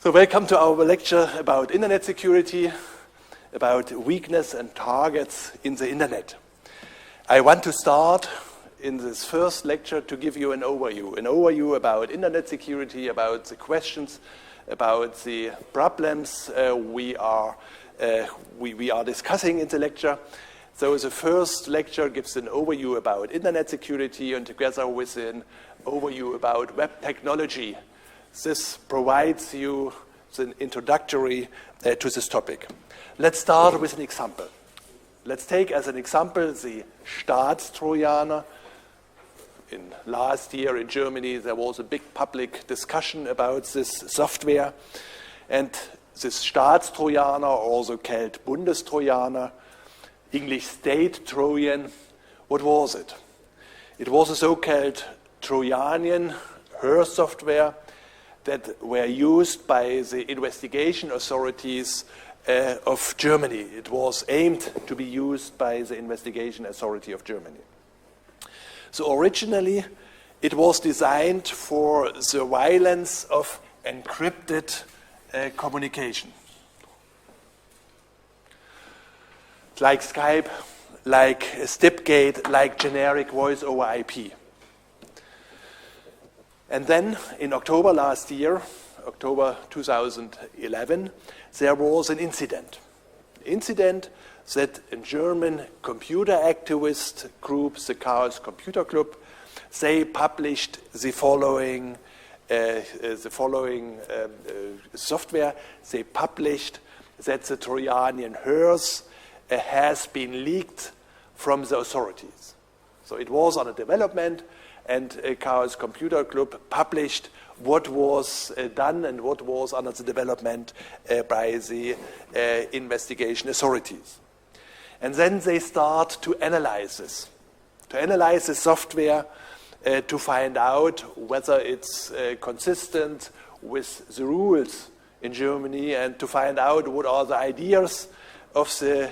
So welcome to our lecture about internet security, about weakness and targets in the internet. I want to start in this first lecture to give you an overview about internet security, about the questions, about the problems we are discussing in the lecture. So the first lecture gives an overview about internet security and together with an overview about web technology. This provides you an introductory to this topic. Let's start with an example. Let's take as an example the Staatstrojaner. In last year in Germany, there was a big public discussion about this software. And this Staatstrojaner, also called Bundestrojaner, English State Trojan, what was it? It was a so-called Trojanian HER software that were used by the investigation authorities of Germany. It was aimed to be used by the investigation authority of Germany. So originally, it was designed for the surveillance of encrypted communication. Like Skype, like Stipgate, like generic voice over IP. And then in October last year, October 2011, there was an incident. Incident that a German computer activist group, the Chaos Computer Club, they published the following software. They published that the Trojanian HERS has been leaked from the authorities. So it was on a development, and Chaos Computer Club published what was done and what was under the development by the investigation authorities. And then they start to analyze this, the software to find out whether it's consistent with the rules in Germany and to find out what are the ideas of the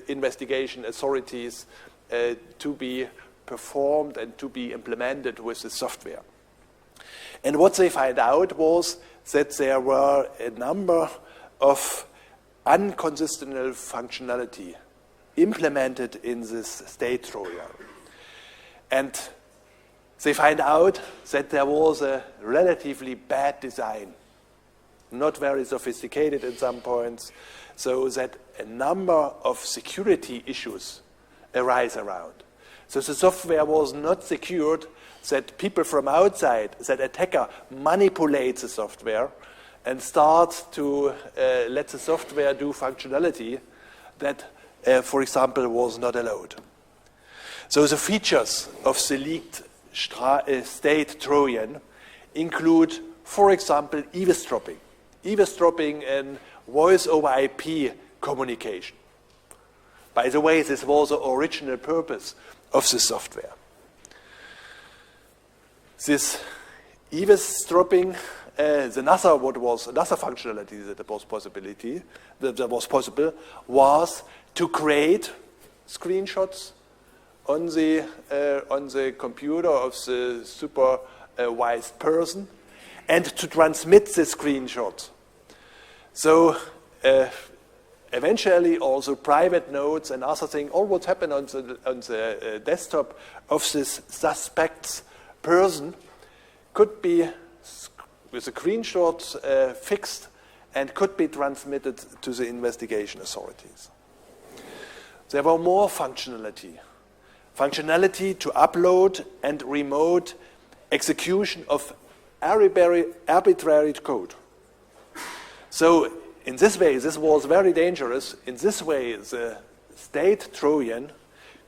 investigation authorities to be performed and to be implemented with the software. And what they find out was that there were a number of inconsistent functionality implemented in this state Trojan. And they find out that there was a relatively bad design, not very sophisticated in some points, so that a number of security issues arise around. So the software was not secured, that people from outside, that attacker manipulate the software and start to let the software do functionality that, for example, was not allowed. So the features of the leaked state Trojan include, for example, eavesdropping and voice over IP communication. By the way, this was the original purpose of the software. This eavesdropping, another functionality that was possible was to create screenshots on the computer of the supervised person and to transmit the screenshot. So eventually, also private notes and other things, all what happened on the desktop of this suspect's person could be, with a screenshot, fixed and could be transmitted to the investigation authorities. There were more functionality to upload and remote execution of arbitrary code. So in this way, this was very dangerous. In this way, the state Trojan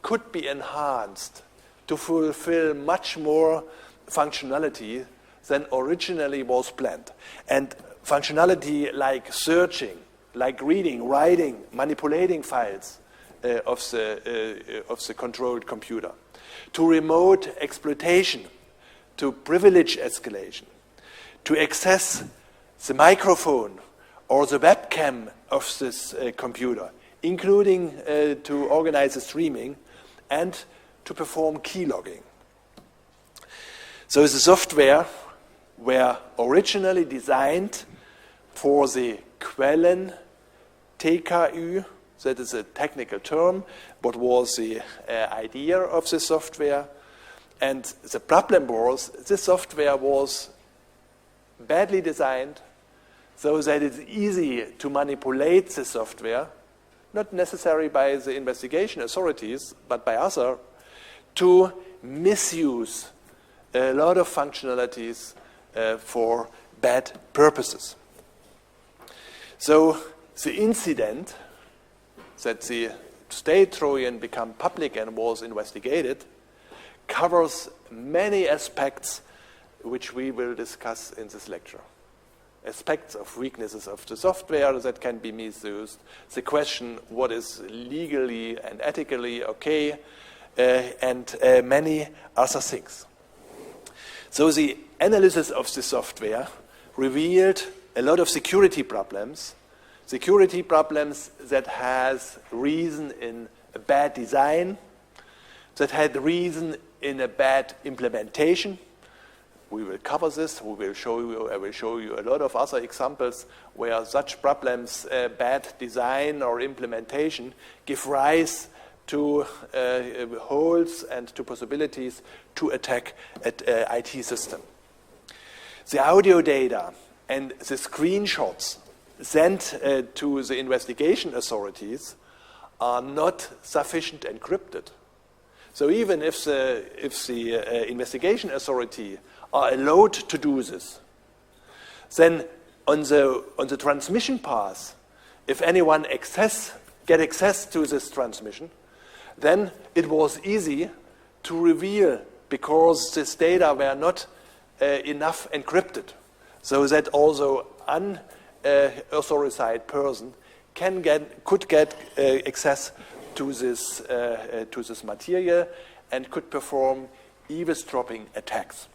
could be enhanced to fulfill much more functionality than originally was planned. And functionality like searching, like reading, writing, manipulating files of the controlled computer, to remote exploitation, to privilege escalation, to access the microphone or the webcam of this computer, including to organize the streaming and to perform keylogging. So the software were originally designed for the Quellen TKÜ, that is a technical term, what was the idea of the software. And the problem was, this software was badly designed so that it's easy to manipulate the software, not necessarily by the investigation authorities, but by others, to misuse a lot of functionalities for bad purposes. So the incident that the state Trojan became public and was investigated covers many aspects which we will discuss in this lecture. Aspects of weaknesses of the software that can be misused, the question what is legally and ethically okay, and many other things. So the analysis of the software revealed a lot of security problems that has reason in a bad design, that had reason in a bad implementation. We will cover this. I will show you a lot of other examples where such problems, bad design or implementation, give rise to holes and to possibilities to attack an IT system. The audio data and the screenshots sent to the investigation authorities are not sufficient encrypted. So even if the investigation authority are allowed to do this, then on the transmission path, if anyone get access to this transmission, then it was easy to reveal because this data were not enough encrypted, so that also unauthorized person could get access to this material and could perform eavesdropping attacks.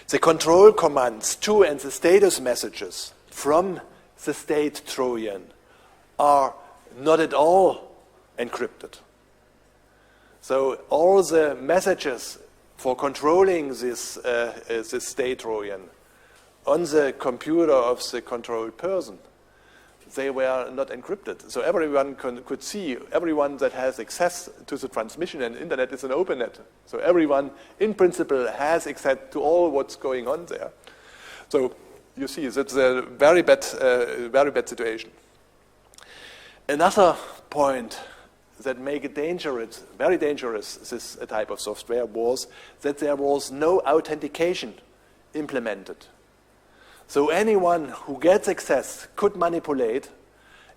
The control commands to and the status messages from the state Trojan are not at all encrypted. So all the messages for controlling this state Trojan on the computer of the controlled person, they were not encrypted. So everyone could see, everyone that has access to the transmission, and internet is an open net. So everyone, in principle, has access to all what's going on there. So you see, that's a very bad situation. Another point that make it dangerous, very dangerous, this type of software was that there was no authentication implemented. So anyone who gets access could manipulate.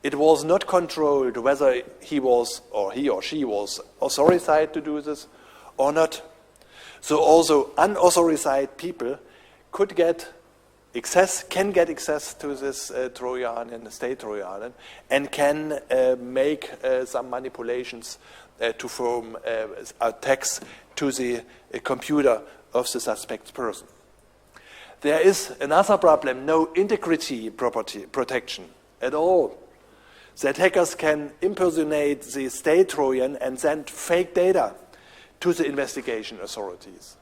It was not controlled whether he or she was authorized to do this or not. So also unauthorized people could get access, can get access to this Trojan and state Trojan, and can make some manipulations to form attacks to the computer of the suspect person. There is another problem, no integrity protection at all. The attackers can impersonate the state Trojan and send fake data to the investigation authorities.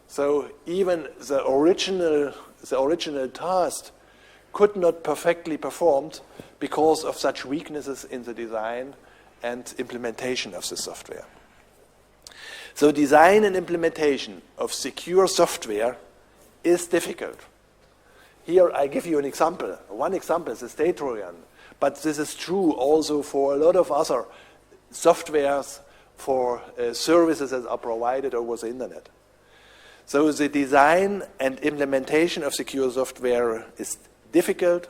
So even the original task could not perfectly performed because of such weaknesses in the design and implementation of the software. So design and implementation of secure software is difficult. Here I give you an example. One example is the state Trojan, but this is true also for a lot of other softwares for services that are provided over the internet. So the design and implementation of secure software is difficult,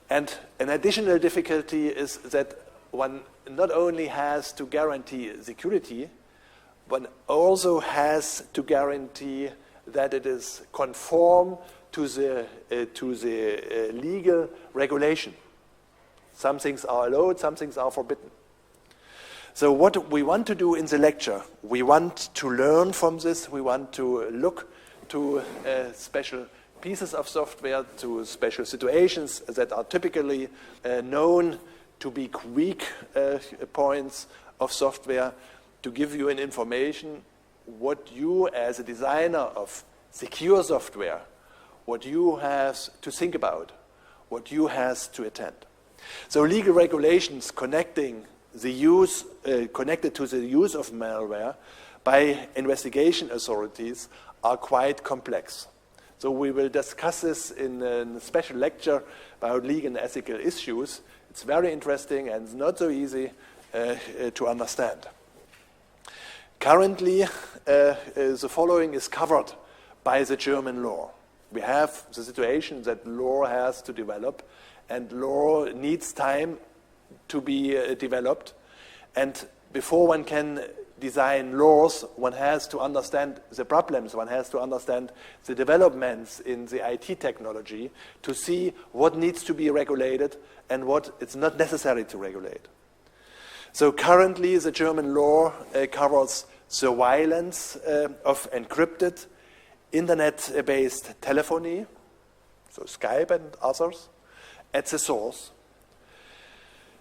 and an additional difficulty is that one not only has to guarantee security, but also has to guarantee that it is conform to the legal regulation. Some things are allowed, some things are forbidden. So what we want to do in the lecture, we want to learn from this, we want to look to special pieces of software, to special situations that are typically known to be weak points of software, to give you an information what you as a designer of secure software, what you have to think about, what you have to attend. So legal regulations connected to the use of malware by investigation authorities are quite complex. So we will discuss this in a special lecture about legal and ethical issues. It's very interesting and it's not so easy to understand. Currently, the following is covered by the German law. We have the situation that law has to develop, and law needs time to be developed. And before one can design laws, one has to understand the problems, one has to understand the developments in the IT technology to see what needs to be regulated and what it's not necessary to regulate. So currently the German law covers surveillance of encrypted internet-based telephony, so Skype and others, at the source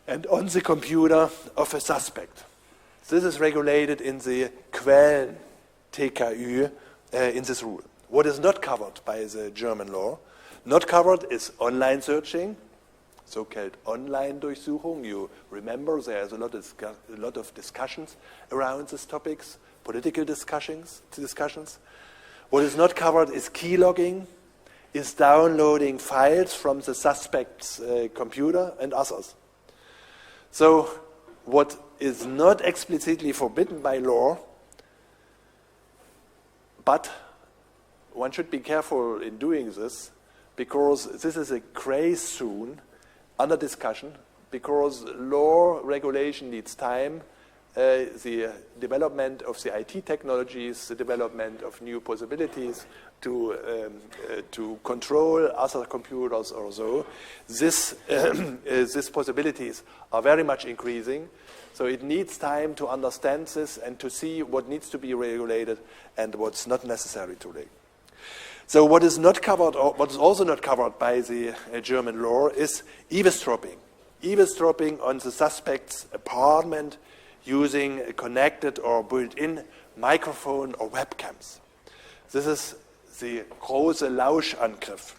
and on the computer of a suspect. This is regulated in the Quellen-TKÜ in this rule. What is not covered by the German law, not covered is online searching, so-called Online-Durchsuchung. You remember there's a lot of discussions around these topics, political discussions. What is not covered is keylogging, is downloading files from the suspect's computer and others. So what is not explicitly forbidden by law, but one should be careful in doing this because this is a gray zone under discussion because law regulation needs time, the development of the IT technologies, the development of new possibilities to control other computers or so. These possibilities are very much increasing. So it needs time to understand this and to see what needs to be regulated and what's not necessary to regulate. So what is not covered, or what is also not covered by the German law is eavesdropping. Eavesdropping on the suspect's apartment using a connected or built-in microphone or webcams. This is the große Lauschangriff.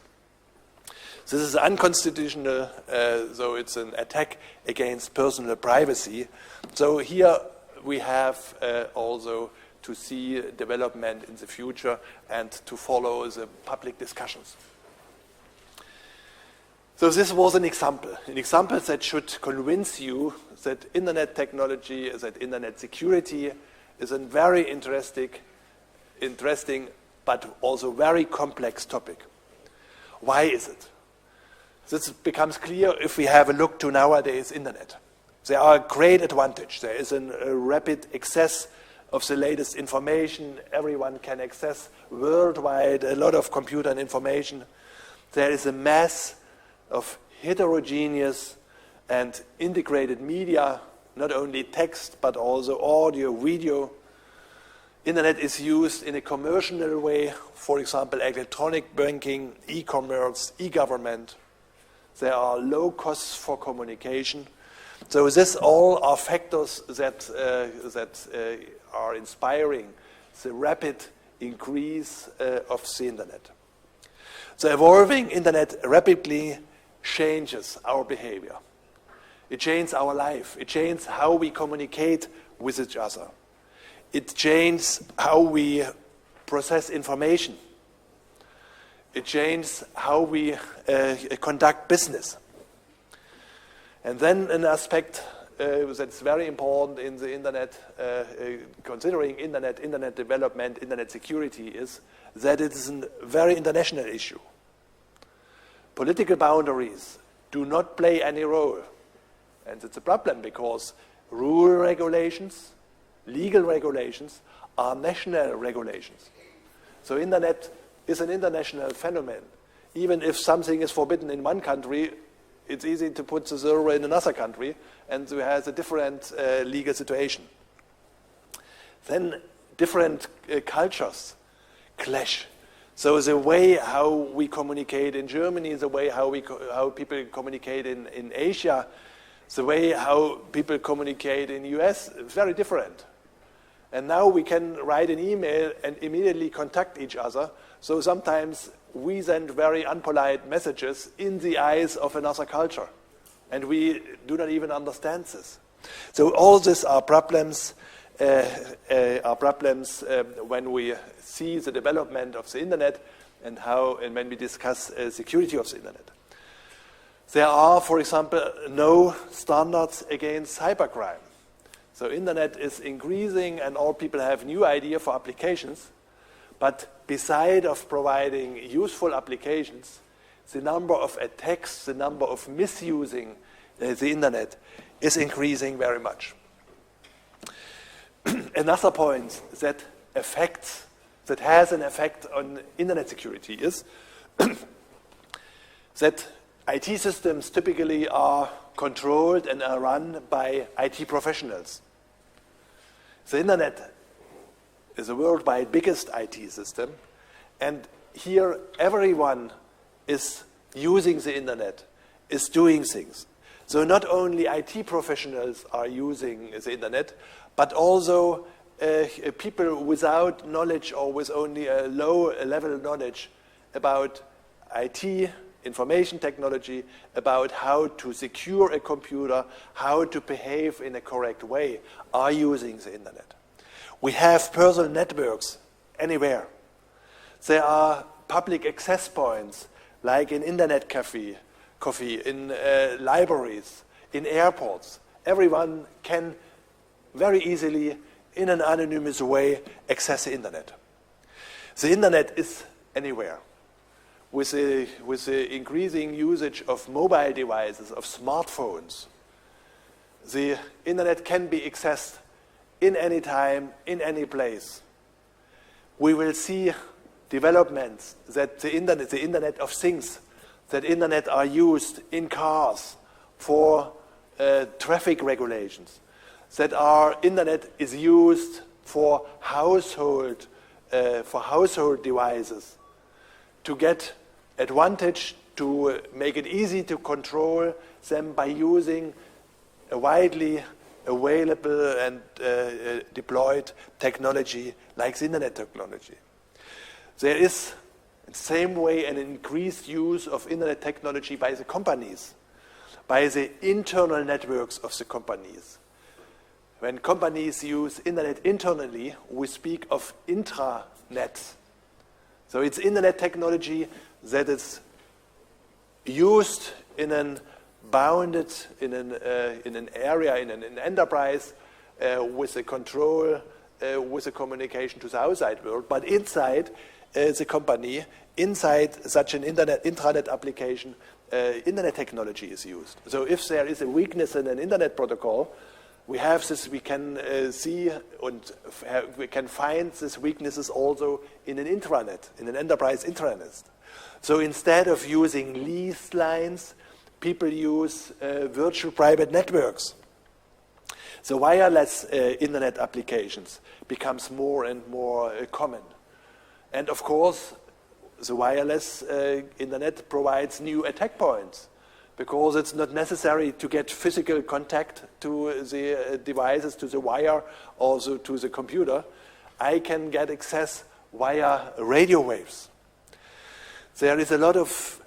This is unconstitutional, so it's an attack against personal privacy. So here we have also to see development in the future and to follow the public discussions. So this was an example that should convince you that internet technology, that internet security is a very interesting but also very complex topic. Why is it? This becomes clear if we have a look to nowadays internet. There are great advantages. There is a rapid access of the latest information. Everyone can access worldwide a lot of computer and information. There is a mass of heterogeneous and integrated media, not only text but also audio, video. Internet is used in a commercial way, for example, electronic banking, e-commerce, e-government. There are low costs for communication. So this all are factors that are inspiring the rapid increase of the internet. The evolving internet rapidly changes our behavior. It changes our life. It changes how we communicate with each other. It changes how we process information. It changes how we conduct business. And then an aspect that's very important in the internet, considering internet development, internet security, is that it is a very international issue. Political boundaries do not play any role. And it's a problem because rule regulations, legal regulations, are national regulations. So internet is an international phenomenon. Even if something is forbidden in one country, it's easy to put the server in another country, and it has a different legal situation. Then different cultures clash. So the way how we communicate in Germany, the way how people communicate in Asia, the way how people communicate in the US is very different. And now we can write an email and immediately contact each other. So sometimes we send very unpolite messages in the eyes of another culture. And we do not even understand this. So all these are problems when we see the development of the internet and when we discuss security of the internet. There are, for example, no standards against cybercrime. So internet is increasing and all people have new ideas for applications. But beside of providing useful applications, the number of attacks, the number of misusing the internet is increasing very much. Another point that has an effect on internet security is that IT systems typically are controlled and are run by IT professionals. The internet is the worldwide biggest IT system, and here everyone is using the internet, is doing things. So not only IT professionals are using the internet, but also people without knowledge or with only a low level knowledge about IT, information technology, about how to secure a computer, how to behave in a correct way, are using the internet. We have personal networks anywhere. There are public access points, like in internet coffee, in libraries, in airports. Everyone can very easily, in an anonymous way, access the internet. The internet is anywhere. With the increasing usage of mobile devices, of smartphones, the internet can be accessed in any time, in any place. We will see developments that the Internet of Things, that internet are used in cars for traffic regulations, that our internet is used for household devices, to get advantage, to make it easy to control them by using a widely available and deployed technology like the internet technology. There is, in the same way, an increased use of internet technology by the companies, by the internal networks of the companies. When companies use internet internally, we speak of intranets. So it's internet technology that is used in an bounded, in an area, in an enterprise, with a control, with a communication to the outside world. But inside the company, inside such an intranet application, internet technology is used. So if there is a weakness in an internet protocol, we have this, we can see and we can find these weaknesses also in an intranet, in an enterprise intranet. So instead of using leased lines, people use virtual private networks. So wireless internet applications becomes more and more common. And of course, the wireless internet provides new attack points, because it's not necessary to get physical contact to the devices, to the wire, also to the computer. I can get access via radio waves. There is a lot of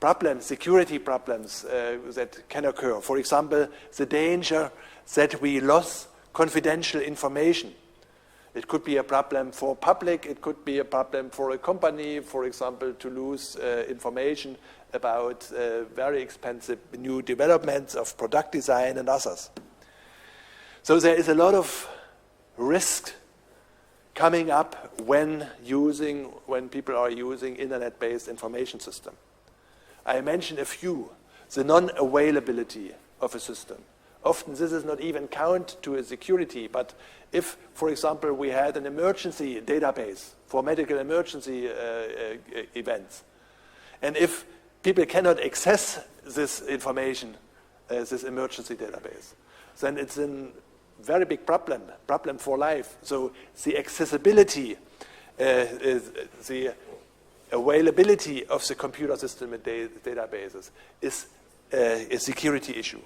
problems, security problems that can occur. For example, the danger that we lose confidential information. It could be a problem for public, it could be a problem for a company, for example, to lose information about very expensive new developments of product design and others. So there is a lot of risk coming up when people are using internet-based information system. I mentioned a few. The non-availability of a system. Often this is not even count to a security, but if, for example, we had an emergency database for medical emergency events, and if people cannot access this information, this emergency database, then it's a very big problem for life. So the accessibility, the availability of the computer system and databases is a security issue.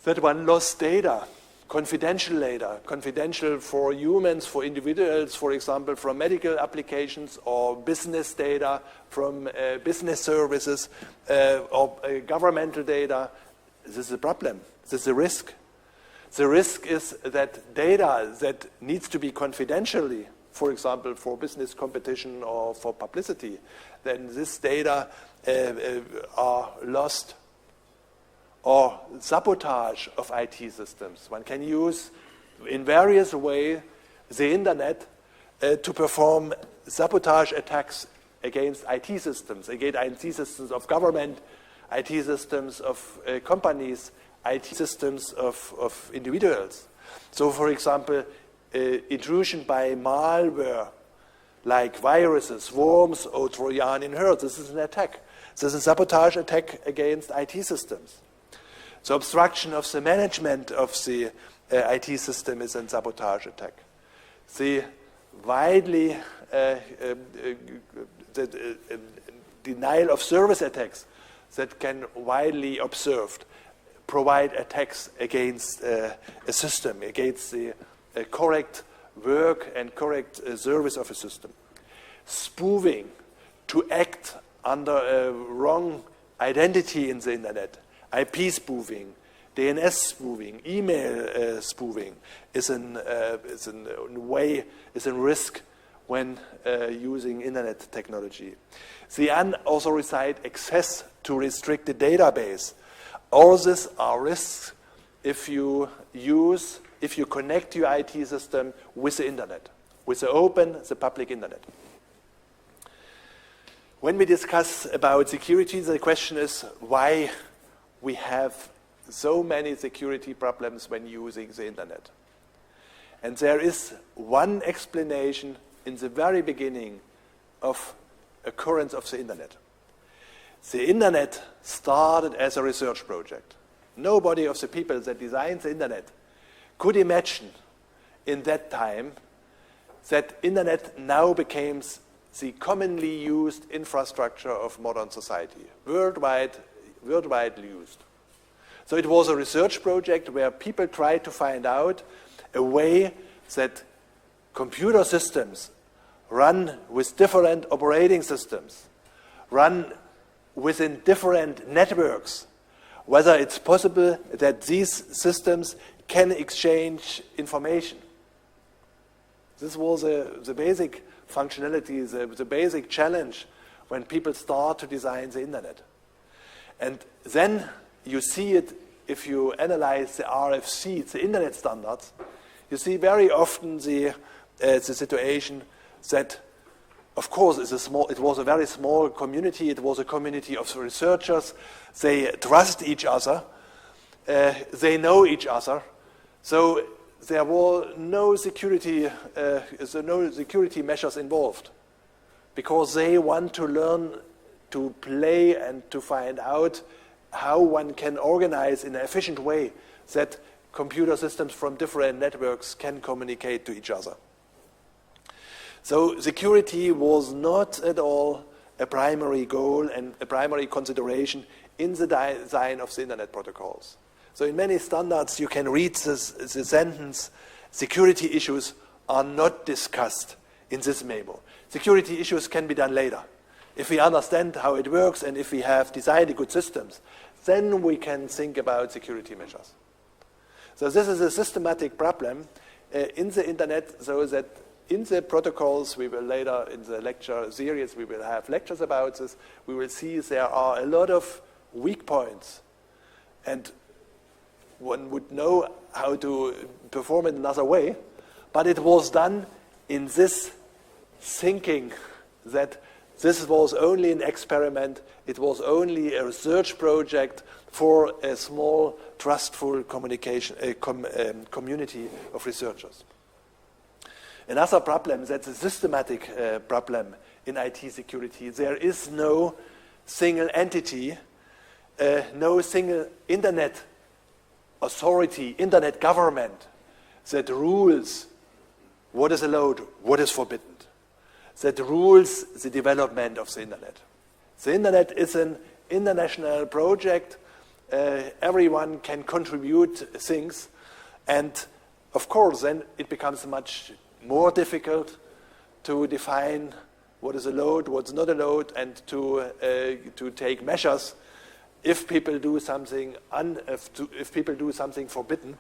That one lost data confidential data, confidential for humans, for individuals, for example, from medical applications, or business data from business services, or governmental data. This is a problem. This is a risk. The risk is that data that needs to be confidentially, for example, for business competition or for publicity, then this data are lost, or sabotage of IT systems. One can use in various ways the internet to perform sabotage attacks against IT systems, against IT systems of government, IT systems of companies, IT systems of individuals. So, for example, intrusion by malware, like viruses, worms, or Trojan horse. This is an attack. This is a sabotage attack against IT systems. So obstruction of the management of the IT system is a sabotage attack. The widely denial of service attacks that can widely observed provide attacks against a system, against the correct work and correct service of a system. Spoofing, to act under a wrong identity in the internet. IP spoofing, DNS spoofing, email spoofing is a risk when using internet technology. The unauthorized access to restricted database. All these are risks if you connect your IT system with the internet, with the public internet. When we discuss about security, the question is why we have so many security problems when using the internet. And there is one explanation in the very beginning of occurrence of the internet. The internet started as a research project. Nobody of the people that designed the internet could imagine in that time that internet now becomes the commonly used infrastructure of modern society, worldwide used. So it was a research project where people tried to find out a way that computer systems run with different operating systems, run within different networks, whether it's possible that these systems can exchange information. This was the basic functionality, the basic challenge when people start to design the internet. And then you see it if you analyze the RFC, the internet standards. You see very often the situation that, of course, it was a very small community. It was a community of researchers. They trust each other. They know each other. So there were no security measures involved, because they want to learn to play and to find out how one can organize in an efficient way that computer systems from different networks can communicate to each other. So security was not at all a primary goal and a primary consideration in the design of the internet protocols. So in many standards you can read the sentence, security issues are not discussed in this memo. Security issues can be done later. If we understand how it works and if we have designed good systems, then we can think about security measures. So this is a systematic problem in the internet, so that in the protocols, we will later in the lecture series, we will have lectures about this, we will see there are a lot of weak points. And one would know how to perform it another way, but it was done in this thinking that this was only an experiment, it was only a research project for a small, trustful community of researchers. Another problem, that's a systematic problem in IT security. There is no single entity, no single internet authority, internet government that rules what is allowed, what is forbidden, that rules the development of the internet. The internet is an international project. Everyone can contribute things. And of course, then it becomes much more difficult to define what is a load, what's not a load, and to take measures if people do something if people do something forbidden,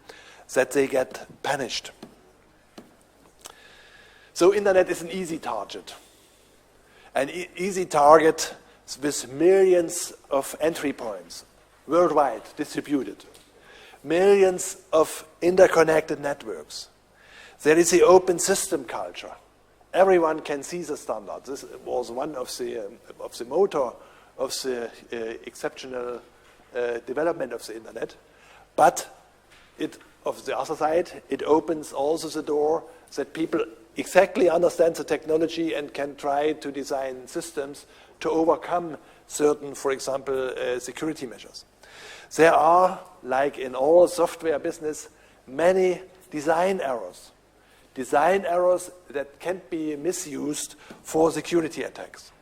that they get punished. So internet is an easy target. An easy target with millions of entry points, worldwide distributed. Millions of interconnected networks. There is the open system culture. Everyone can see the standard. This was one of the motor of the exceptional development of the internet. But of the other side, it opens also the door that people exactly understand the technology and can try to design systems to overcome certain, for example, security measures. There are, like in all software business, many design errors. Design errors that can be misused for security attacks.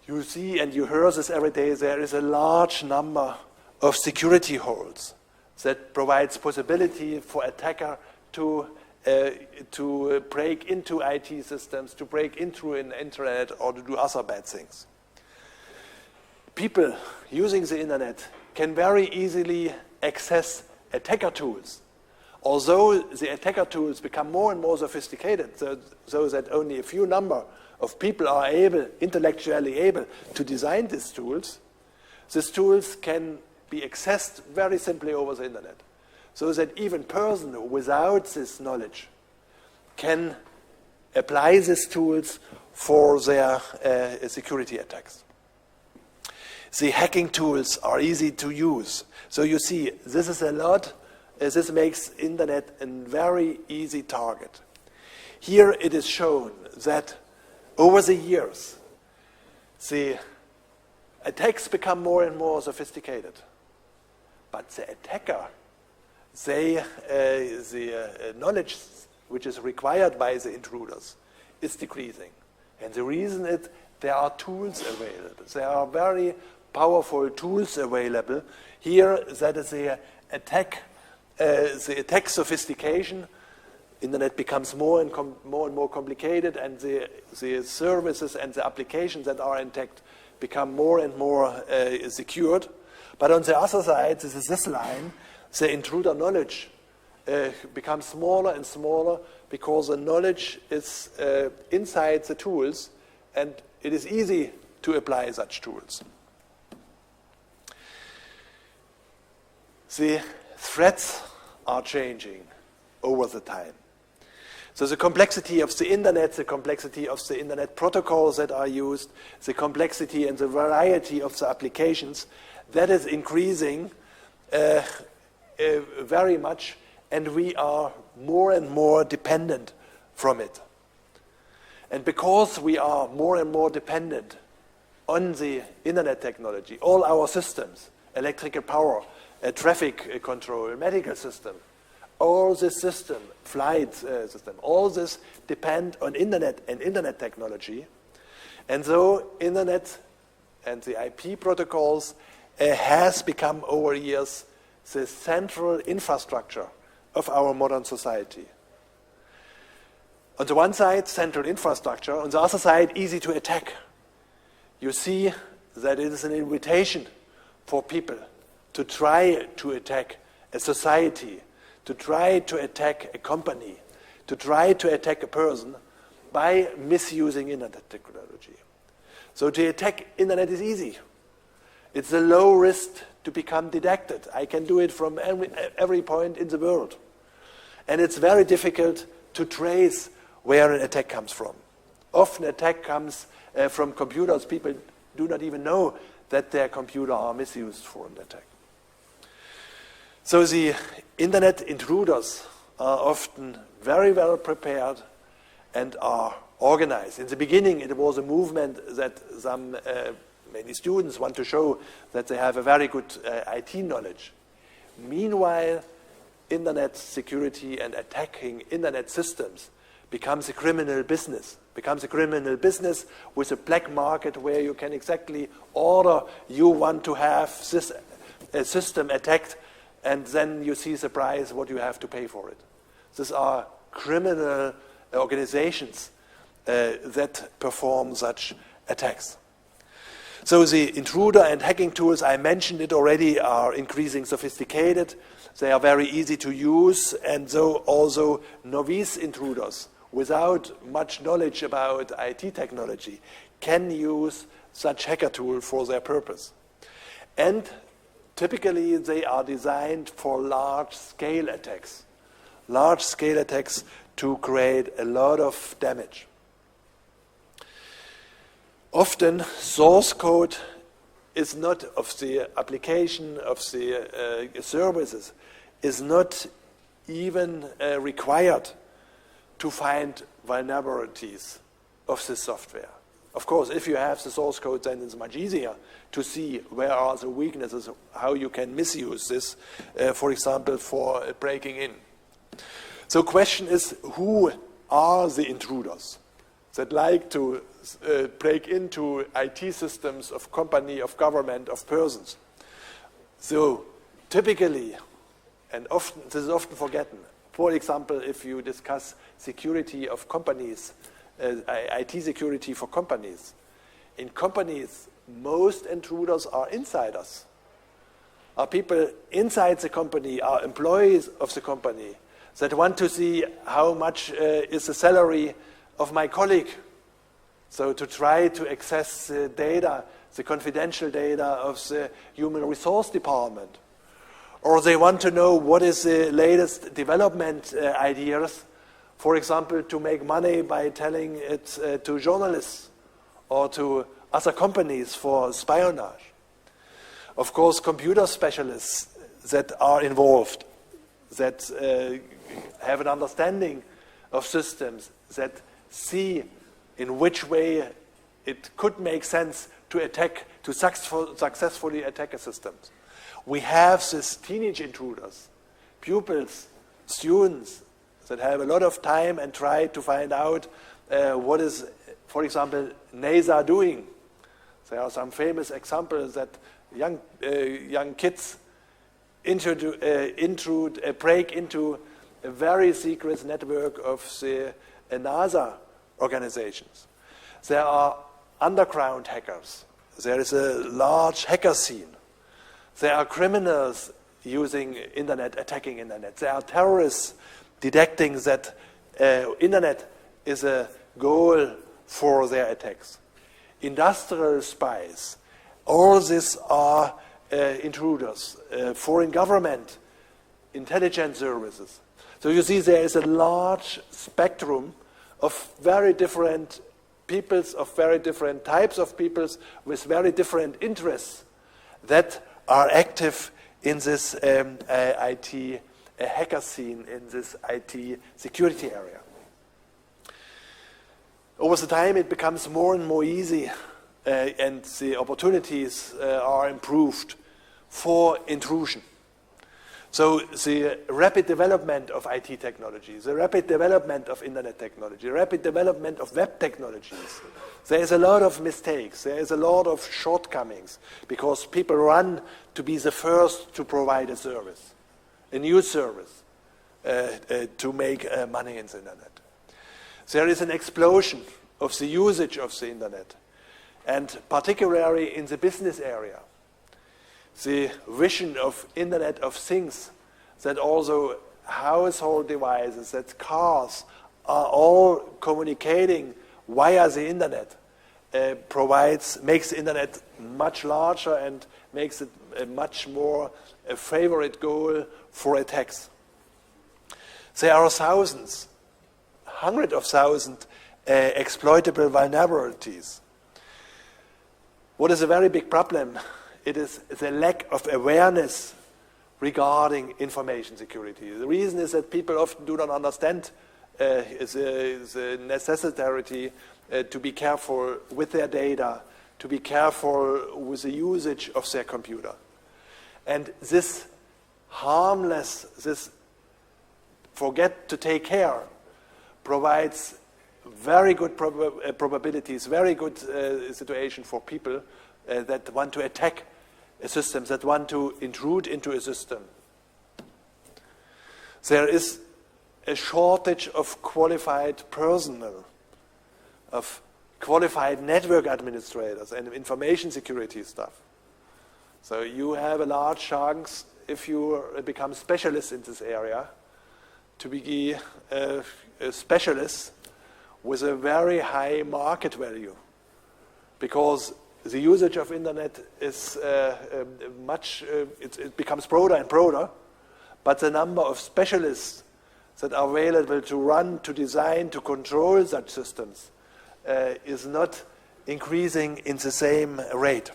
You see and you hear this every day, there is a large number of security holes that provides possibility for attacker to break into IT systems, to break into an internet, or to do other bad things. People using the internet can very easily access attacker tools. Although the attacker tools become more and more sophisticated, so that only a few number of people are intellectually able to design these tools can be accessed very simply over the internet. So that even person without this knowledge can apply these tools for their security attacks. The hacking tools are easy to use. So you see, this is a lot. This makes internet a very easy target. Here it is shown that over the years, the attacks become more and more sophisticated. But the attacker, the knowledge which is required by the intruders is decreasing. And the reason is there are tools available. There are very powerful tools available. Here, that is the attack sophistication. Internet becomes more and more complicated, and the services and the applications that are attacked become more and more secured. But on the other side, this is this line, the intruder knowledge becomes smaller and smaller because the knowledge is inside the tools, and it is easy to apply such tools. The threats are changing over the time. So the complexity of the internet, the complexity of the internet protocols that are used, the complexity and the variety of the applications, that is increasing very much, and we are more and more dependent from it. And because we are more and more dependent on the internet technology, all our systems, electrical power, traffic control, medical system, all this system, flight system, all this depend on internet and internet technology. And so internet and the IP protocols has become over years the central infrastructure of our modern society. On the one side, central infrastructure. On the other side, easy to attack. You see that it is an invitation for people to try to attack a society, to try to attack a company, to try to attack a person by misusing internet technology. So to attack internet is easy. It's a low risk to become detected. I can do it from every point in the world. And it's very difficult to trace where an attack comes from. Often attack comes from computers. People do not even know that their computer are misused for an attack. So the internet intruders are often very well prepared and are organized. In the beginning, it was a movement that many students want to show that they have a very good IT knowledge. Meanwhile, internet security and attacking internet systems becomes a criminal business. Becomes a criminal business with a black market where you can exactly order you want to have this system attacked and then you see the price, what you have to pay for it. These are criminal organizations that perform such attacks. So the intruder and hacking tools, I mentioned it already, are increasing sophisticated. They are very easy to use, and so also novice intruders without much knowledge about IT technology can use such hacker tool for their purpose. And typically they are designed for large-scale attacks. Large-scale attacks to create a lot of damage. Often source code is not of the application of the services, is not even required to find vulnerabilities of the software. Of course, if you have the source code, then it's much easier to see where are the weaknesses, how you can misuse this, for example, for breaking in. So question is, who are the intruders that like to break into IT systems of company, of government, of persons? So typically, and often this is often forgotten, for example, if you discuss security of companies, IT security for companies, in companies, most intruders are insiders, are people inside the company, are employees of the company that want to see how much is the salary of my colleague. So to try to access the data, the confidential data of the human resource department. Or they want to know what is the latest development ideas, for example, to make money by telling it to journalists or to other companies for espionage. Of course, computer specialists that are involved, that have an understanding of systems, that see in which way it could make sense to attack, to successfully attack a system. We have these teenage intruders, pupils, students that have a lot of time and try to find out what is, for example, NASA doing. There are some famous examples that young kids break into a very secret network of the NASA organizations. There are underground hackers. There is a large hacker scene. There are criminals using internet, attacking internet. There are terrorists detecting that internet is a goal for their attacks. Industrial spies. All these are intruders. Foreign government, intelligence services. So you see there is a large spectrum of very different peoples, of very different types of peoples with very different interests that are active in this IT hacker scene, in this IT security area. Over the time it becomes more and more easy and the opportunities are improved for intrusion. So the rapid development of IT technology, the rapid development of internet technology, the rapid development of web technologies, there is a lot of mistakes, there is a lot of shortcomings, because people run to be the first to provide a service, a new service, to make money in the internet. There is an explosion of the usage of the internet, and particularly in the business area. The vision of Internet of Things, that also household devices, that cars are all communicating via the internet, makes the internet much larger and makes it a much more a favorite goal for attacks. There are thousands, hundreds of thousands exploitable vulnerabilities. What is a very big problem? It is the lack of awareness regarding information security. The reason is that people often do not understand the necessity to be careful with their data, to be careful with the usage of their computer. And this harmless, this forget to take care, provides very good probabilities, very good situation for people that want to attack a system, that want to intrude into a system. there is a shortage of qualified personnel, of qualified network administrators and information security staff. So you have a large chance, if you become specialists in this area, to be a specialist with a very high market value, because the usage of internet is it becomes broader and broader, but the number of specialists that are available to run, to design, to control such systems is not increasing in the same rate.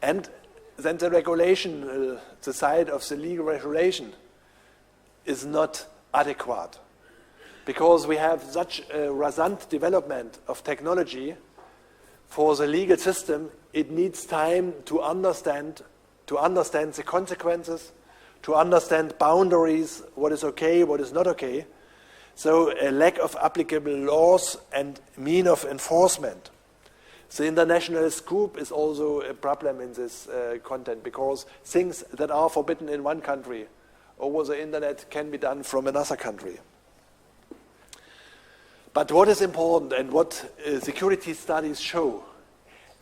And then the regulation, the side of the legal regulation, is not adequate, because we have such a rasant development of technology. For the legal system, it needs time to understand the consequences, to understand boundaries, what is okay, what is not okay. So a lack of applicable laws and mean of enforcement. The international scope is also a problem in this content, because things that are forbidden in one country over the internet can be done from another country. But what is important and what security studies show,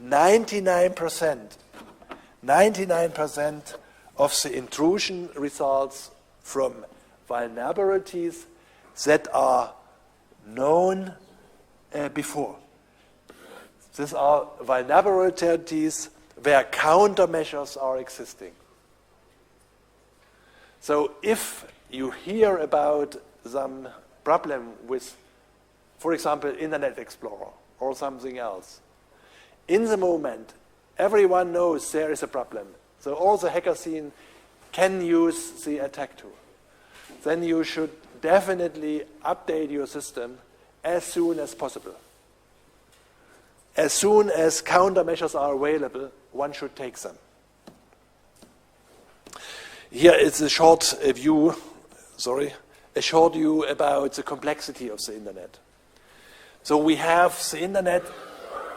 99% of the intrusion results from vulnerabilities that are known before. These are vulnerabilities where countermeasures are existing. So if you hear about some problem with, for example, Internet Explorer or something else, in the moment, everyone knows there is a problem. So all the hacker scene can use the attack tool. Then you should definitely update your system as soon as possible. As soon as countermeasures are available, one should take them. Here is a short view about the complexity of the internet. So we have the internet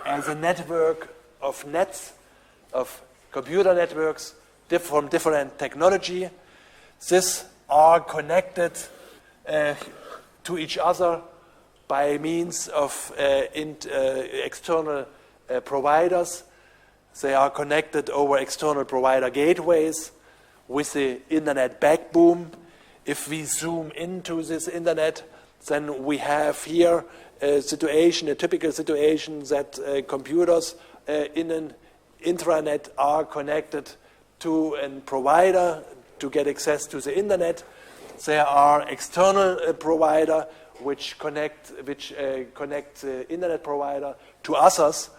as a network of nets, of computer networks from different technology. These are connected to each other by means of external providers. They are connected over external provider gateways with the internet backbone. If we zoom into this internet, then we have here a typical situation that computers in an intranet are connected to a provider to get access to the internet. There are external provider which connect the internet provider to others.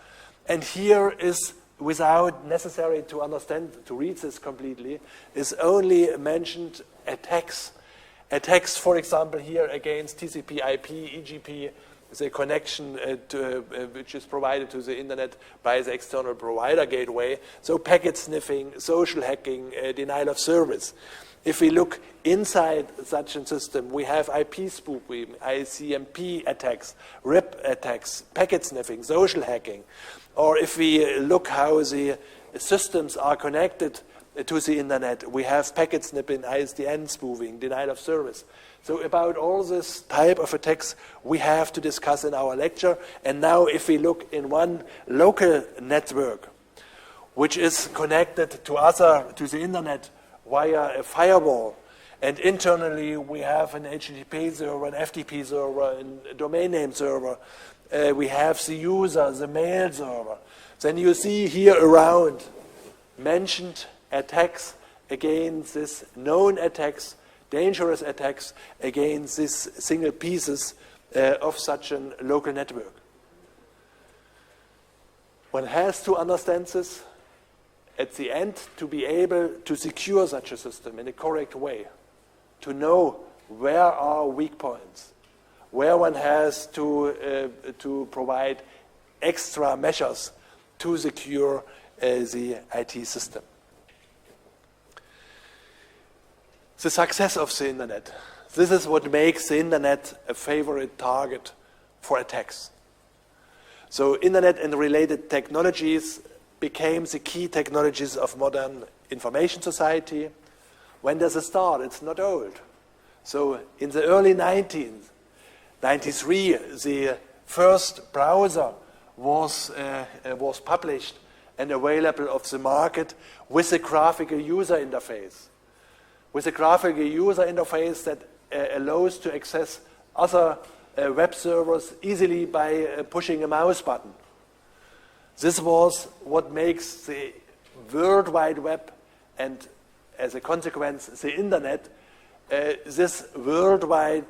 And here is, without necessary to understand, to read this completely, is only mentioned attacks. Attacks, for example, here against TCP, IP, EGP, the connection which is provided to the internet by the external provider gateway. So packet sniffing, social hacking, denial of service. If we look inside such a system, we have IP spoofing, ICMP attacks, RIP attacks, packet sniffing, social hacking. Or if we look how the systems are connected to the internet, we have packet sniffing, ISDN spoofing, denial of service. So about all this type of attacks we have to discuss in our lecture. And now if we look in one local network, which is connected to the internet via a firewall, and internally we have an HTTP server, an FTP server, a domain name server, we have the user, the mail server. Then you see here around mentioned attacks against this known attacks, dangerous attacks against these single pieces of such a local network. One has to understand this at the end to be able to secure such a system in a correct way, to know where are weak points, where one has to provide extra measures to secure the IT system. The success of the internet. This is what makes the internet a favorite target for attacks. So internet and related technologies became the key technologies of modern information society. When does it start? It's not old. So in the early 1993, the first browser was published and available of the market with a graphical user interface. With a graphical user interface that allows to access other web servers easily by pushing a mouse button. This was what makes the World Wide Web and, as a consequence, the Internet, this worldwide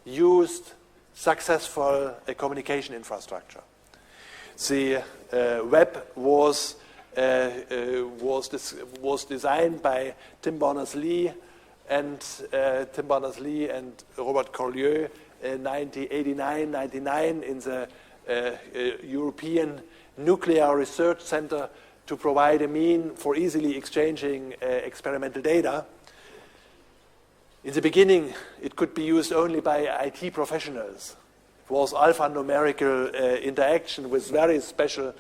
used successful communication infrastructure. The web was designed by Tim Berners-Lee and Robert Corlieu in 1989-99 in the European Nuclear Research Center to provide a mean for easily exchanging experimental data. In the beginning, it could be used only by IT professionals. It was alphanumerical interaction with very special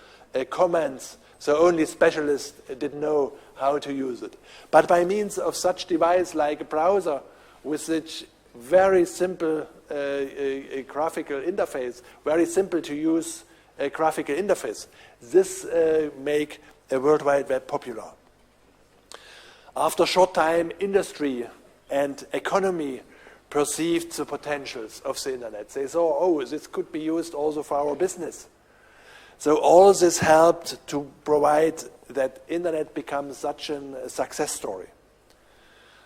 commands, so only specialists didn't know how to use it. But by means of such device like a browser with such very simple graphical interface, very simple to use graphical interface, this make a World Wide Web popular. After a short time, industry and economy perceived the potentials of the Internet. They saw, oh, this could be used also for our business. So all this helped to provide that Internet becomes such a success story.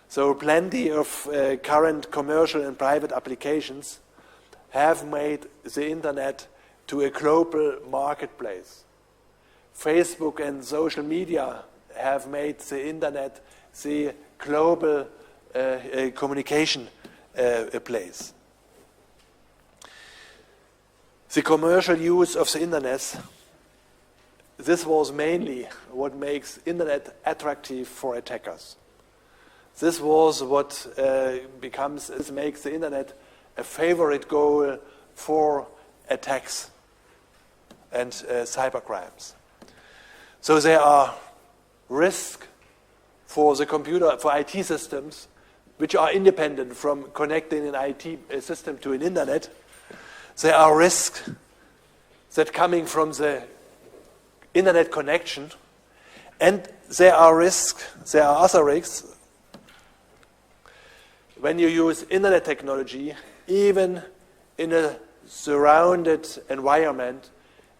So plenty of current commercial and private applications have made the Internet to a global marketplace. Facebook and social media have made the Internet the global communication place. The commercial use of the Internet, this was mainly what makes Internet attractive for attackers. This was what makes the Internet a favorite goal for attacks and cybercrimes. So there are risks for the computer, for IT systems, which are independent from connecting an IT system to an Internet. There are risks that coming from the Internet connection, and there are other risks when you use Internet technology, even in a surrounded environment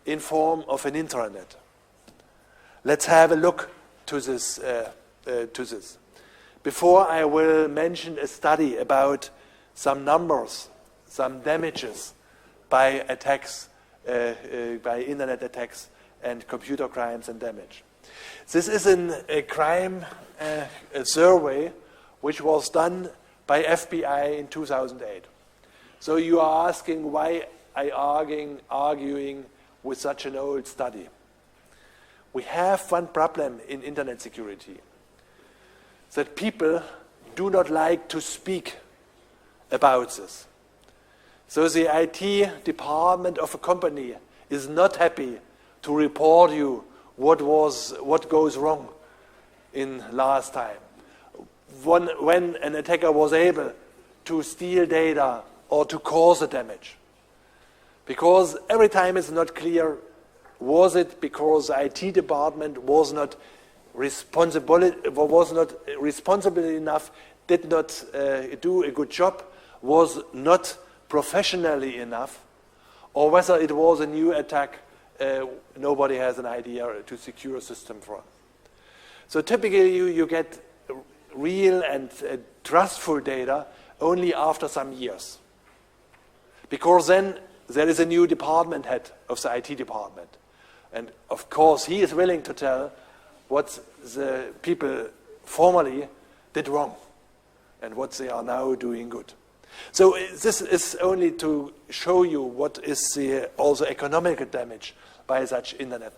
in form of an intranet. Let's have a look to this. Before I will mention a study about some numbers, some damages by attacks, by Internet attacks and computer crimes and damage. This is a crime survey which was done by FBI in 2008. So you are asking why I arguing with such an old study. We have one problem in Internet security, that people do not like to speak about this. So the IT department of a company is not happy to report you what goes wrong in last time. When an attacker was able to steal data or to cause a damage. Because every time it's not clear, was it because the IT department was not responsible enough, did not do a good job, was not professionally enough, or whether it was a new attack nobody has an idea to secure a system from. So typically you get real and trustful data only after some years. Because then there is a new department head of the IT department. And of course he is willing to tell what the people formerly did wrong and what they are now doing good. So this is only to show you what is the also economic damage by such internet.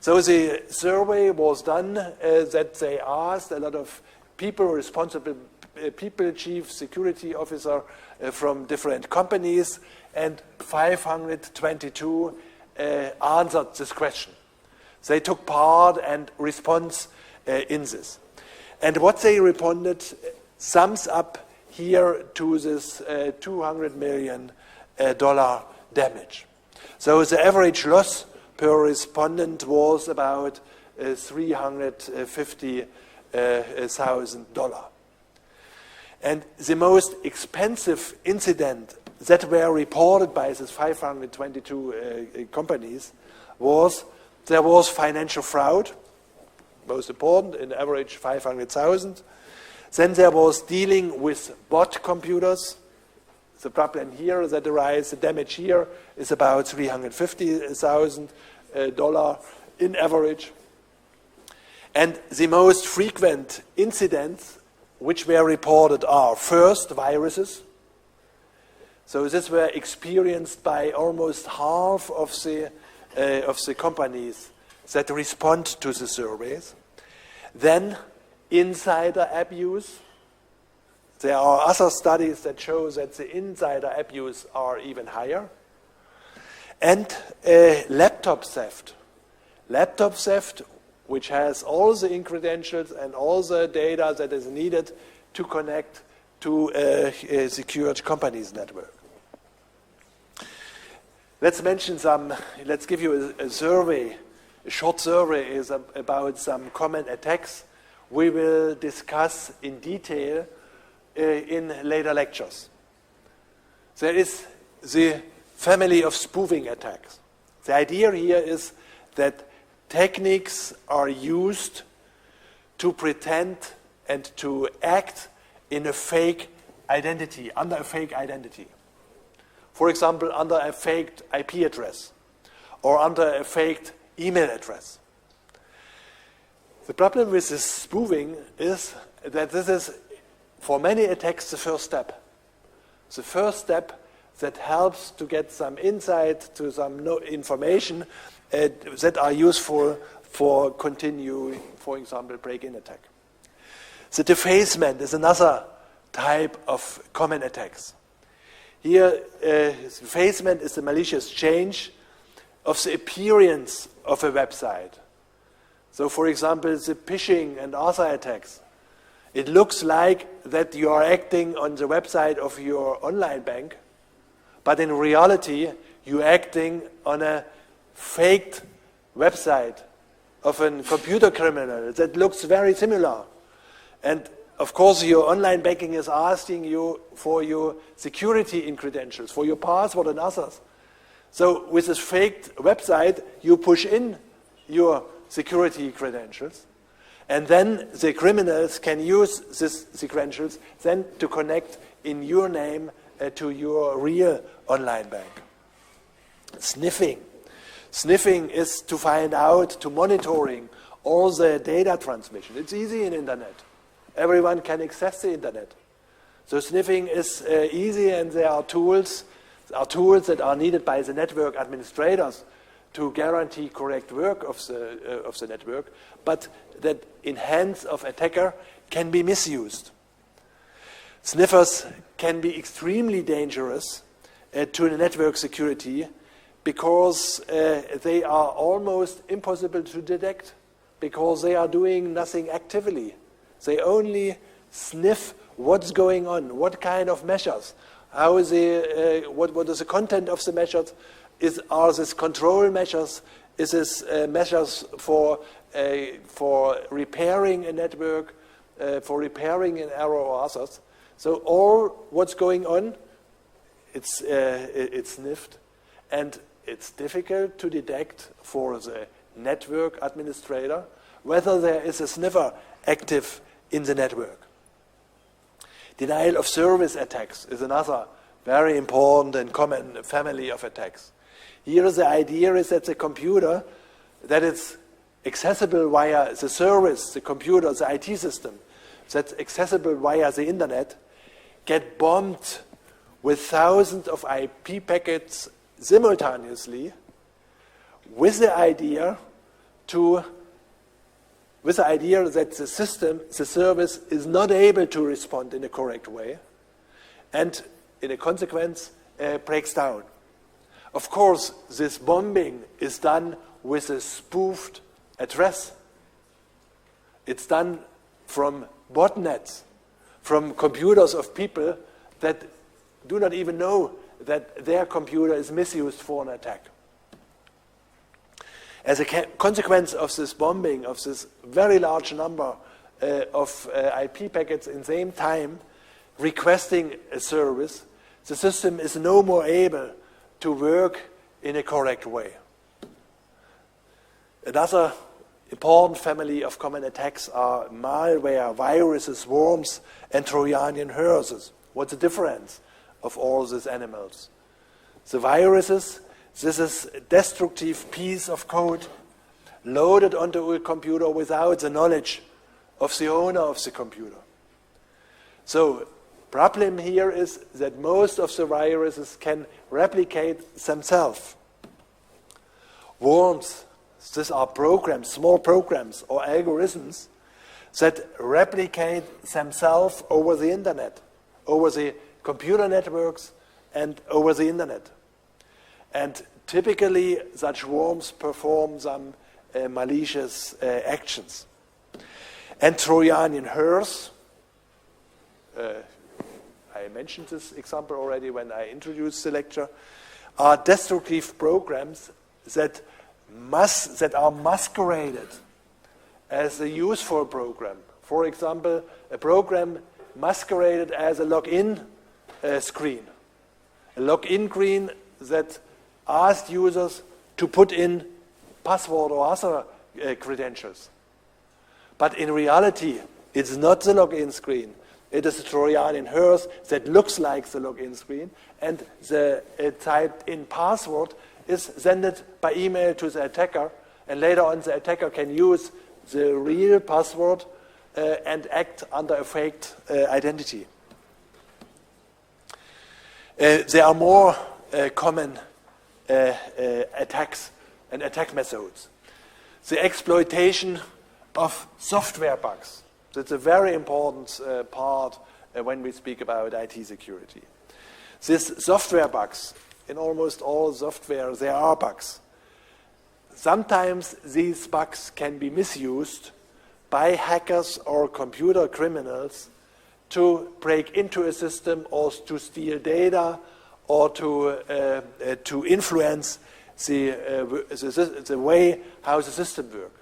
So the survey was done that they asked a lot of people responsible, people, chief security officer from different companies, and 522 answered this question. They took part and response in this. And what they responded sums up here to this $200 million damage. So the average loss per respondent was about $350,000. And the most expensive incident that were reported by these 522 companies was there was financial fraud, most important, in average 500,000. Then there was dealing with bot computers. The problem here that arises, the damage here is about $350,000 in average. And the most frequent incidents which were reported are first viruses. So this were experienced by almost half of the companies that respond to the surveys. Then insider abuse. There are other studies that show that the insider abuse are even higher. And laptop theft. Laptop theft, which has all the credentials and all the data that is needed to connect to a secured company's network. Let's give you a survey. A short survey is about some common attacks we will discuss in detail in later lectures. There is the family of spoofing attacks. The idea here is that techniques are used to pretend and to act in a fake identity, under a fake identity. For example, under a faked IP address or under a faked email address. The problem with this spoofing is that this is, for many attacks, the first step. The first step that helps to get some insight, to some information that are useful for continuing, for example, break-in attack. The defacement is another type of common attacks. Here, defacement is the malicious change of the appearance of a website. So, for example, the phishing and other attacks. It looks like that you are acting on the website of your online bank, but in reality, you're acting on a faked website of a computer criminal that looks very similar. And of course, your online banking is asking you for your security credentials, for your password and others. So with this faked website, you push in your security credentials, and then the criminals can use these credentials then to connect in your name to your real online bank. Sniffing. Sniffing is to find out, to monitoring all the data transmission. It's easy in internet. Everyone can access the internet. So sniffing is easy, and there are tools that are needed by the network administrators to guarantee correct work of the network, but that in hands of attacker can be misused. Sniffers can be extremely dangerous to the network security because they are almost impossible to detect because they are doing nothing actively. They only sniff what's going on, what kind of measures, how is what is the content of the measures, are these control measures, is this measures for repairing a network, for repairing an error or others. So all what's going on, it's sniffed, and it's difficult to detect for the network administrator whether there is a sniffer active in the network. Denial of service attacks is another very important and common family of attacks. Here the idea is that the computer, that is accessible via the service, the computer, the IT system, that's accessible via the internet, get bombed with thousands of IP packets simultaneously with the idea that the system, the service, is not able to respond in a correct way, and in a consequence breaks down. Of course, this bombing is done with a spoofed address. It's done from botnets, from computers of people that do not even know that their computer is misused for an attack. As a consequence of this bombing, of this very large number of IP packets in the same time requesting a service, the system is no more able to work in a correct way. Another important family of common attacks are malware, viruses, worms, and Trojan horses. What's the difference of all these animals? The viruses, this is a destructive piece of code loaded onto a computer without the knowledge of the owner of the computer. So, problem here is that most of the viruses can replicate themselves. Worms, these are programs, small programs or algorithms that replicate themselves over the internet, over the computer networks and over the internet. And typically such worms perform some malicious actions. And Trojan horse, I mentioned this example already when I introduced the lecture, are destructive programs that are masqueraded as a useful program. For example, a program masqueraded as a login screen. A login screen that asked users to put in password or other credentials. But in reality, it's not the login screen. It is a Trojan horse that looks like the login screen, and the typed in password is sent by email to the attacker, and later on the attacker can use the real password and act under a faked identity. There are more common attacks and attack methods. The exploitation of software bugs. That's a very important part when we speak about IT security. These software bugs, in almost all software, there are bugs. Sometimes these bugs can be misused by hackers or computer criminals to break into a system or to steal data or to influence the way how the system works.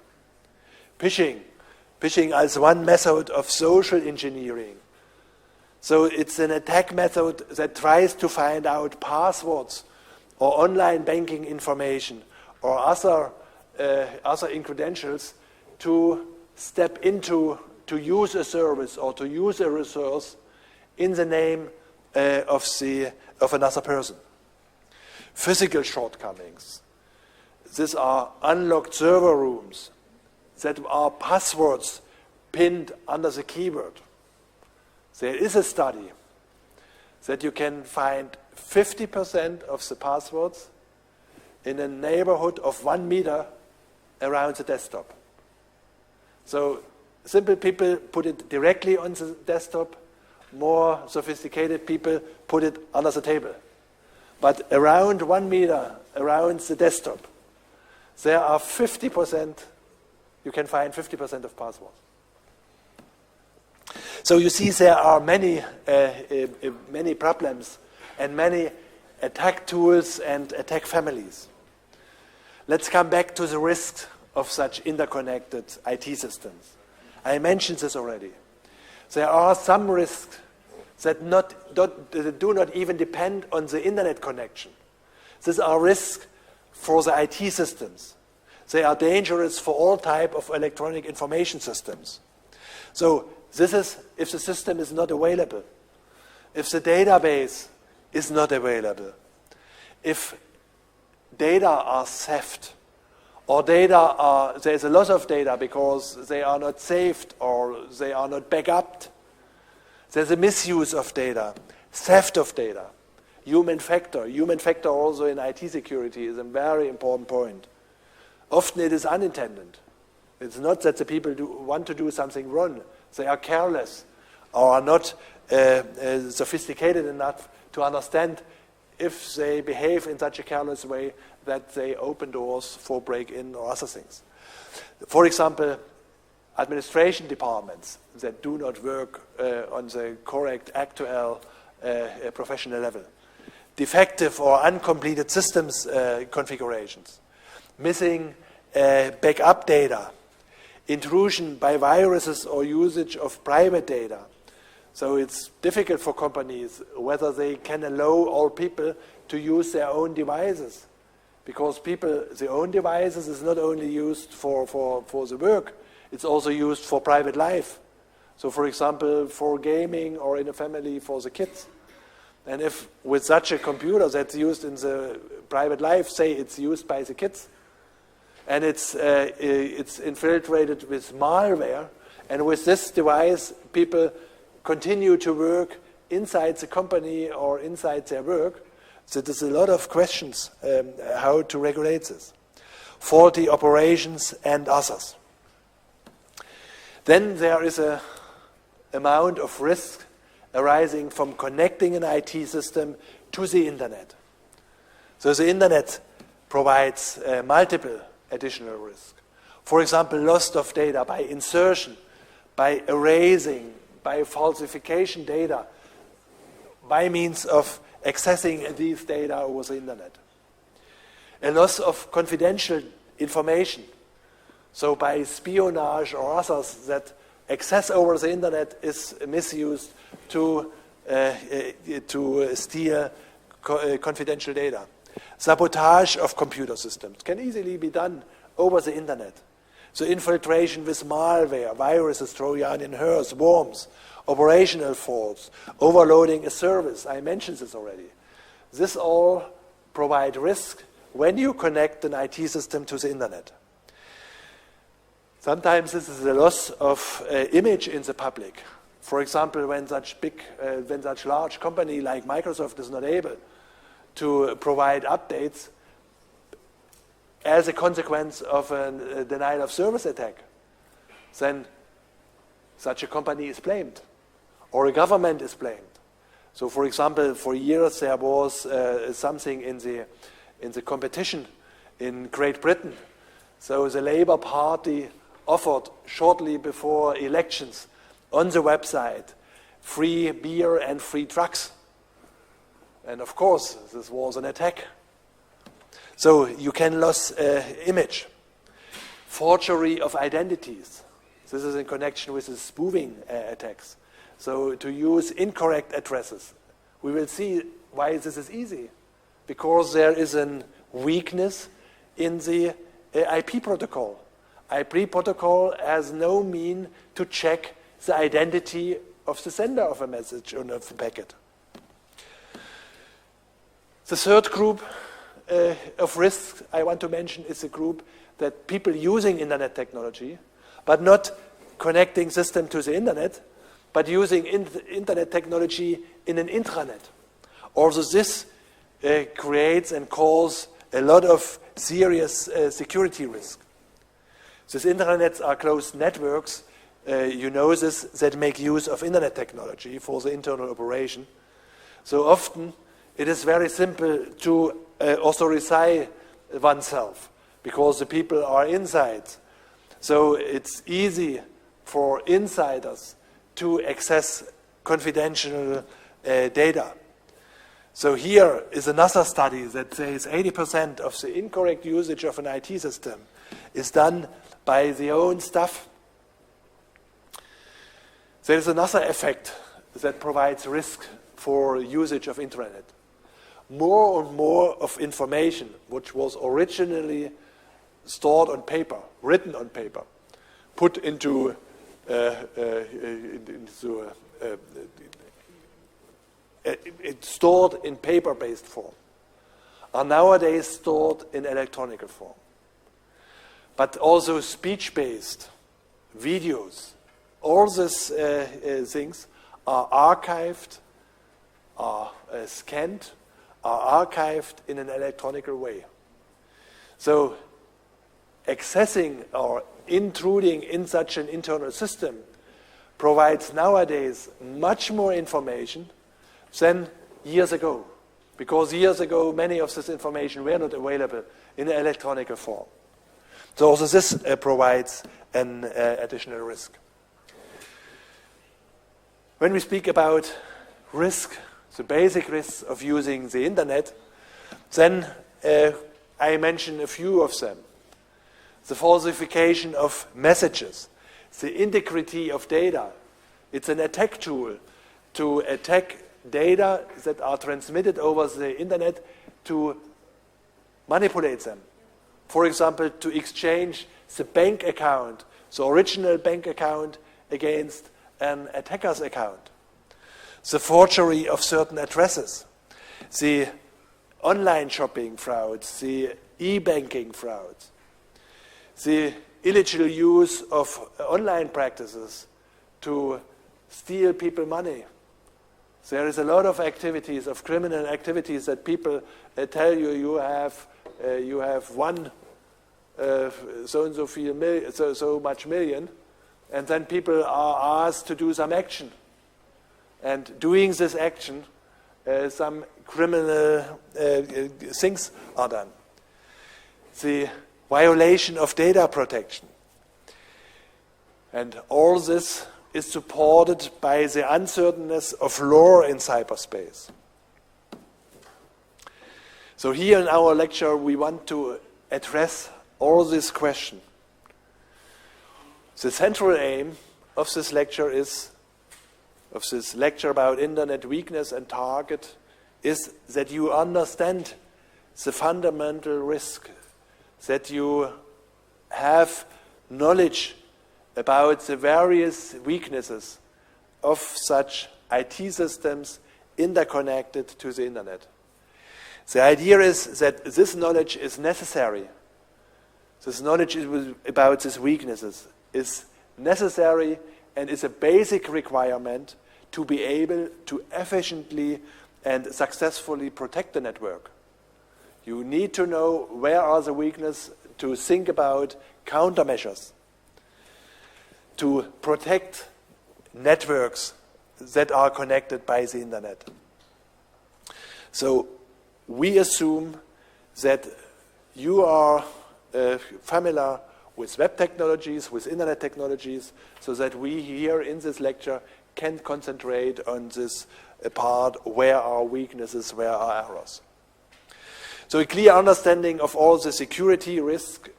Phishing is one method of social engineering. So it's an attack method that tries to find out passwords or online banking information or other credentials to step into, to use a service or to use a resource in the name of another person. Physical shortcomings. These are unlocked server rooms that are passwords pinned under the keyboard. There is a study that you can find 50% of the passwords in a neighborhood of 1 meter around the desktop. So simple people put it directly on the desktop. More sophisticated people put it under the table. But around 1 meter around the desktop, there are 50%, you can find 50% of passwords. So you see there are many problems and many attack tools and attack families. Let's come back to the risk of such interconnected IT systems. I mentioned this already. There are some risks that do not even depend on the internet connection. These are risks for the IT systems. They are dangerous for all types of electronic information systems. So this is if the system is not available, if the database is not available, if data are theft, or there's a loss of data because they are not saved or they are not backed. There's a misuse of data, theft of data, human factor. Human factor also in IT security is a very important point. Often it is unintended. It's not that the people want to do something wrong. They are careless or are not sophisticated enough to understand if they behave in such a careless way that they open doors for break-in or other things. For example, administration departments that do not work on the correct actual professional level. Defective or uncompleted systems configurations. Missing backup data. Intrusion by viruses or usage of private data. So it's difficult for companies whether they can allow all people to use their own devices. Because the own devices is not only used for the work, it's also used for private life. So for example, for gaming or in a family for the kids. And if with such a computer that's used in the private life, say it's used by the kids, and it's infiltrated with malware, and with this device, people continue to work inside the company or inside their work. So there's a lot of questions how to regulate this. Faulty operations and others. Then there is an amount of risk arising from connecting an IT system to the internet. So the internet provides multiple additional risks. For example, loss of data by insertion, by erasing, by falsification data, by means of accessing these data over the internet. A loss of confidential information, so by espionage or others that access over the internet is misused to steal confidential data. Sabotage of computer systems can easily be done over the internet. So infiltration with malware, viruses, Trojan horse, worms, operational faults, overloading a service. I mentioned this already. This all provide risk when you connect an IT system to the internet. Sometimes this is a loss of image in the public. For example, when such large company like Microsoft is not able to provide updates as a consequence of a denial of service attack, then such a company is blamed, or a government is blamed. So, for example, for years there was something in the competition in Great Britain. So the Labour Party offered shortly before elections on the website free beer and free drugs. And of course, this was an attack. So you can lose image. Forgery of identities. This is in connection with the spoofing attacks. So to use incorrect addresses. We will see why this is easy. Because there is a weakness in the IP protocol. IP protocol has no mean to check the identity of the sender of a message or of the packet. The third group of risks I want to mention is a group that people using internet technology, but not connecting system to the internet, but using internet technology in an intranet. Also this creates and causes a lot of serious security risk. These intranets are closed networks, you know this, that make use of internet technology for the internal operation. So often it is very simple to authorize oneself because the people are inside. So it's easy for insiders to access confidential data. So here is another study that says 80% of the incorrect usage of an IT system is done by the own staff. There is another effect that provides risk for usage of intranet. More and more of information which was originally stored on paper, written on paper, put into it's stored in paper-based form, are nowadays stored in electronic form. But also speech-based videos, all these things are archived, are scanned, are archived in an electronic way. So accessing or intruding in such an internal system provides nowadays much more information than years ago. Because years ago, many of this information were not available in electronic form. So also this provides an additional risk. When we speak about risk, the basic risks of using the internet, then I mention a few of them. The falsification of messages, the integrity of data. It's an attack tool to attack data that are transmitted over the internet to manipulate them. For example, to exchange the bank account, the original bank account, against an attacker's account. The forgery of certain addresses, the online shopping frauds, the e-banking frauds, the illegal use of online practices to steal people money. There is a lot of activities, of criminal activities, that people tell you you have won so much million, and then people are asked to do some action. And doing this action, some criminal things are done. The violation of data protection. And all this is supported by the uncertainness of law in cyberspace. So here in our lecture, we want to address all this question. The central aim of this lecture about internet weakness and target is that you understand the fundamental risk, that you have knowledge about the various weaknesses of such IT systems interconnected to the internet. The idea is that this knowledge is necessary. This knowledge about these weaknesses is necessary and is a basic requirement to be able to efficiently and successfully protect the network. You need to know where are the weaknesses to think about countermeasures, to protect networks that are connected by the internet. So we assume that you are familiar with web technologies, with internet technologies, so that we here in this lecture can concentrate on this part, where are weaknesses, where are errors. So a clear understanding of all the security risks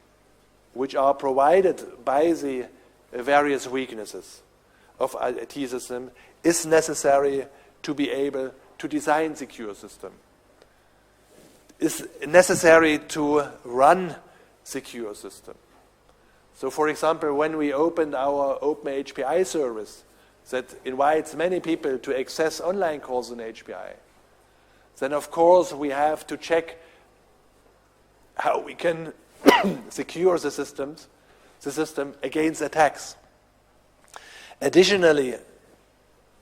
which are provided by the various weaknesses of IT system is necessary to be able to design secure system. It's necessary to run secure system. So for example, when we opened our Open HPI service that invites many people to access online courses in HPI, then of course we have to check how we can secure the system against attacks. Additionally,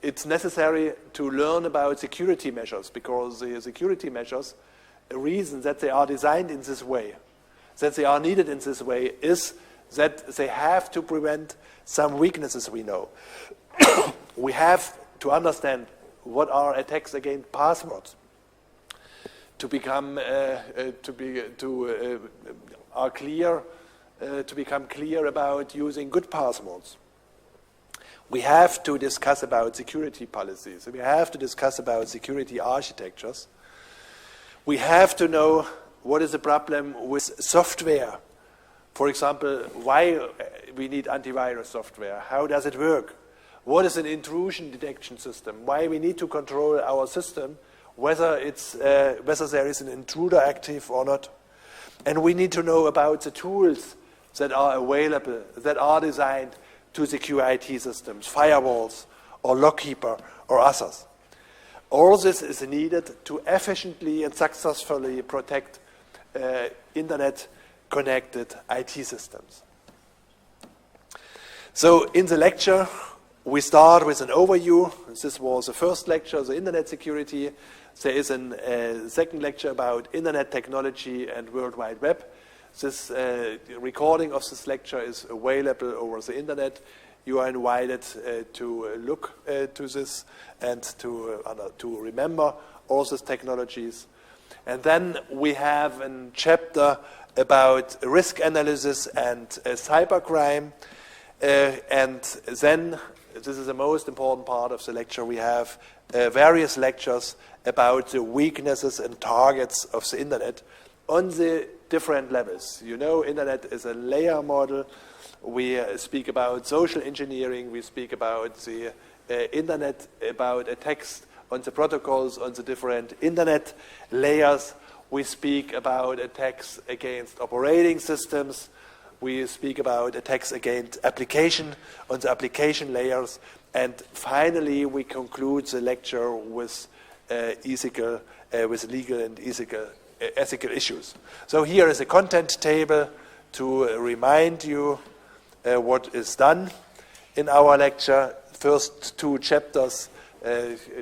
it's necessary to learn about security measures, because the security measures, the reason that they are designed in this way, that they are needed in this way, is that they have to prevent some weaknesses we know. We have to understand what are attacks against passwords to become clear about using good passwords. We have to discuss about security policies. We have to discuss about security architectures. We have to know what is the problem with software. For example, why we need antivirus software. How does it work? What is an intrusion detection system? Why we need to control our system, whether there is an intruder active or not. And we need to know about the tools that are available, that are designed to secure IT systems, firewalls or Lockkeeper or others. All this is needed to efficiently and successfully protect internet-connected IT systems. So in the lecture, we start with an overview. This was the first lecture, the internet security. There is a second lecture about internet technology and World Wide Web. This recording of this lecture is available over the internet. You are invited to look to this and to remember all these technologies. And then we have a chapter about risk analysis and cybercrime. And then, this is the most important part of the lecture, we have various lectures about the weaknesses and targets of the internet on the different levels. You know, internet is a layer model. We speak about social engineering. We speak about the internet, about attacks on the protocols, on the different internet layers. We speak about attacks against operating systems. We speak about attacks against application, on the application layers. And finally, we conclude the lecture with with legal and ethical issues. So here is a content table to remind you what is done in our lecture. First two chapters,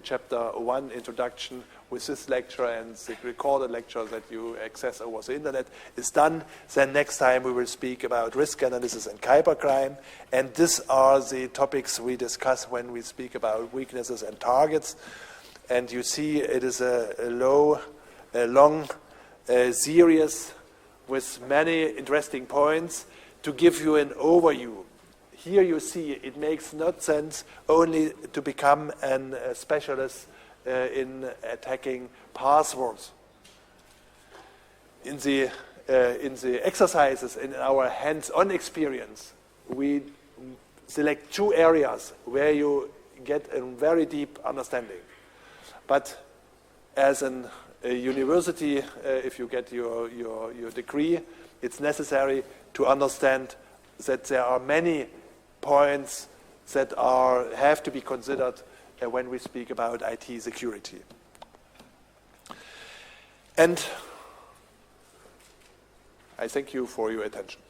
chapter 1, introduction, with this lecture and the recorded lecture that you access over the internet is done. Then next time we will speak about risk analysis and cybercrime. And these are the topics we discuss when we speak about weaknesses and targets. And you see it is a long series with many interesting points to give you an overview. Here you see it makes not sense only to become a specialist in attacking passwords. In the exercises, in our hands-on experience, we select 2 areas where you get a very deep understanding. But as a university, if you get your degree, it's necessary to understand that there are many points that have to be considered when we speak about IT security. And I thank you for your attention.